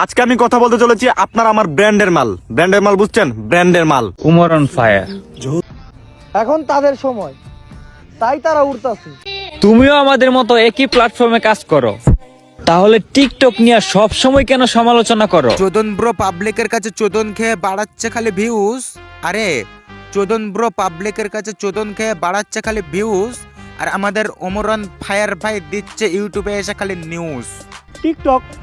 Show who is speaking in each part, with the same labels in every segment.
Speaker 1: আজকে আমি কথা বলতে চলেছি আপনার আমার ব্র্যান্ডের মাল। ব্র্যান্ডের মাল বুঝছেন? ব্র্যান্ডের মাল।
Speaker 2: Umar on fire.
Speaker 3: এখন তাদের সময়, তাই তারা উঠতাছে।
Speaker 2: তুমিও আমাদের মতো একই প্ল্যাটফর্মে কাজ করো, তাহলে টিকটক নিয়ে সব সময় কেন সমালোচনা করো?
Speaker 4: চোদন ব্রো পাবলিকের কাছে চোদন খেয়ে বাড়াচ্ছে খালি ভিউজ। আরে চোদন ব্রো পাবলিকের কাছে চোদন খেয়ে বাড়াচ্ছে খালি ভিউজ, আর আমাদের ওমরন ফায়ার ভাই দিচ্ছে ইউটিউবে এসে খালি নিউজ।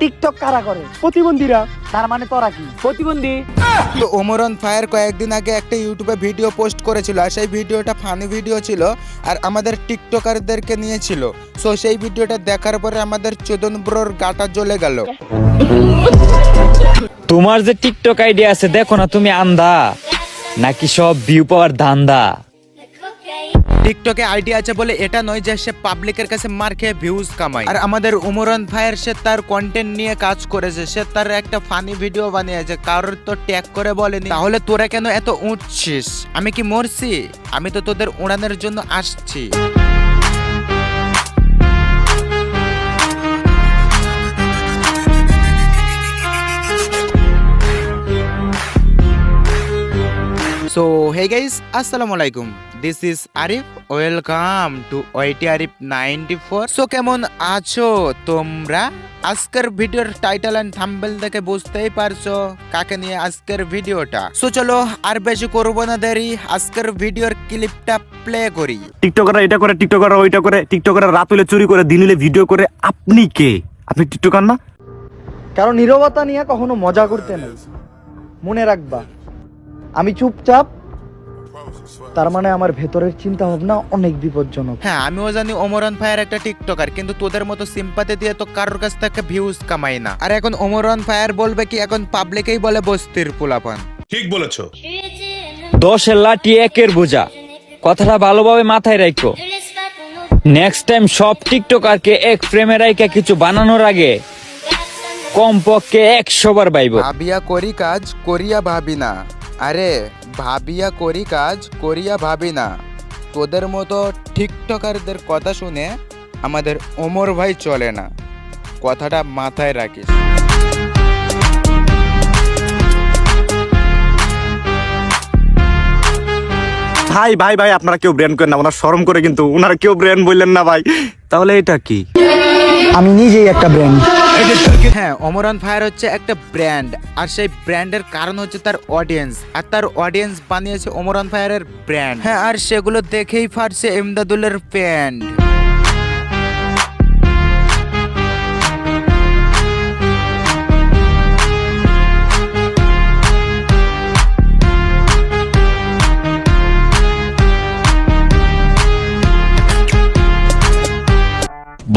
Speaker 3: টিকটক কারা করে? প্রতিবন্ধীরা। তার মানে তোরা কি প্রতিবন্ধী?
Speaker 4: তো ওমরন ফায়ার কয়েকদিন আগে একটা ইউটিউবে ভিডিও পোস্ট করেছিল, আর সেই ভিডিওটা ফানি ভিডিও ছিল আর আমাদের টিকটকারদেরকে নিয়েছিল। সো সেই ভিডিওটা দেখার পরে আমাদের চোদন ব্রোর গাটা জ্বলে গেল।
Speaker 2: তোমার যে টিকটক আইডিয়া আছে, দেখো না তুমি আন্ধা নাকি সব ভিউ পাওয়ার ধান্দা?
Speaker 4: টিকটকে আইডিয়া আছে বলে এটা নয় যে সে পাবলিকের কাছে মার খেয়ে ভিউজ কামায়। আর আমাদের উমরন ভাইয়ের সে তার কন্টেন্ট নিয়ে কাজ করেছে, সে তার একটা ফানি ভিডিও বানিয়েছে, কারোর তো ট্যাগ করে বলেনি। তাহলে তোরা কেন এত উঠছিস? আমি কি মরছি? আমি তো তোদের উড়ানোর জন্য আসছি। সো হে গাইস, আসসালামু আলাইকুম। This is Arif, welcome to YT Arif 94। So কেমন আছো তোমরা? আজকের ভিডিওর টাইটেল এন্ড থাম্বনেল দেখে বুঝতেই পারছো কাকে নিয়ে আজকের ভিডিওটা। সো চলো আর বেশি করবো না দেরি, আজকের ভিডিওর ক্লিপটা প্লে করি।
Speaker 1: টিকটকাররা এটা করে, টিকটকাররা ওইটা করে, টিকটকাররা রাত হলে চুরি করে, দিন হলে ভিডিও করে। আপনি কে? আপনি টিকটকার না?
Speaker 3: কারণ নীরবতা নিয়ে কখনো মজা করতে নেই, মনে রাখবা। আমি চুপচাপ, তার মানে আমার ভেতরের চিন্তা ভাবনা অনেক বিপজ্জনক।
Speaker 4: হ্যাঁ, আমিও জানি ওমরন ফায়ার একটা টিকটকার, কিন্তু তোদের মতো সিম্পাতি দিয়ে তো কারোর কাছ থেকে ভিউজ কামাই না। আর এখন ওমরন ফায়ার বলবে কি? এখন পাবলিকেই বলে বস্তির পোলাপান।
Speaker 5: ঠিক বলেছো।
Speaker 2: 10-এর লাঠি 1-এর বোঝা, কথাটা ভালোভাবে মাথায় রাখো। নেক্সট টাইম সব টিকটকারকে এক ফ্রেমে রাইখা কিছু বানানোর আগে কমপক্ষে 100 বার ভাইবো।
Speaker 4: ভাবিয়া করি কাজ করিয়া ভাবি না। আরে ভাবিয়া করি কাজ করিয়া ভাবি না। তোদের মতো টিকটকারদের কথা শুনে আমাদের ওমর ভাই চলে না, কথাটা মাথায় রাখিস।
Speaker 1: ভাই ভাই ভাই, আপনারা কেউ ব্র্যান্ড করেন না, ওনার শরম করে, কিন্তু ওনারা কেউ ব্র্যান্ড বললেন না ভাই। তাহলে এটা কি?
Speaker 3: আমি নিজেই একটা ব্র্যান্ড।
Speaker 4: হ্যাঁ, ওমরন ফায়ার হচ্ছে একটা ব্র্যান্ড, আর সেই ব্র্যান্ডের কারণ হচ্ছে তার অডিয়েন্স, আর তার অডিয়েন্স বানিয়েছে ওমরন ফায়ারের ব্র্যান্ড। হ্যাঁ, আর সেগুলো দেখেই ফাটছে এমদাদুলের প্যান্ট।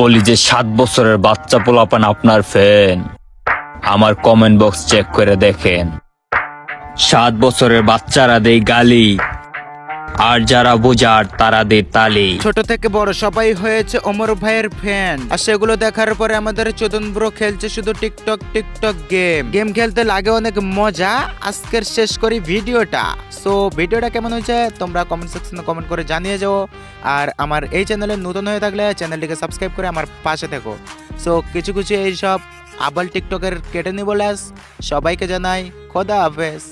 Speaker 2: বলি যে 7 বছরের বাচ্চা পোলাপান আপনার ফ্যান, আমার কমেন্ট বক্স চেক করে দেখেন। 7 বছরের বাচ্চারা দেয় গালি, আর যারা বোঝার তারা দেয় তালি।
Speaker 4: ছোট থেকে বড় সবাই হয়েছে ওমর ভাইয়ের ফ্যান, আর সেগুলো দেখার পরে আমাদের চোদন ব্রো খেলছে শুধু টিকটক গেম খেলতে লাগে অনেক মজা। আজকের শেষ করি ভিডিওটা। সো ভিডিওটা কেমন হয়েছে তোমরা কমেন্ট সেকশনে কমেন্ট করে জানিয়ে যাও, আর আমার এই চ্যানেলে নতুন হয়ে থাকলে চ্যানেলটিকে সাবস্ক্রাইব করে আমার পাশে থেকো। সো কিছু এইসব আবাল টিকটকের কেটে নি বলে সবাইকে জানাই খোদা হাফেজ।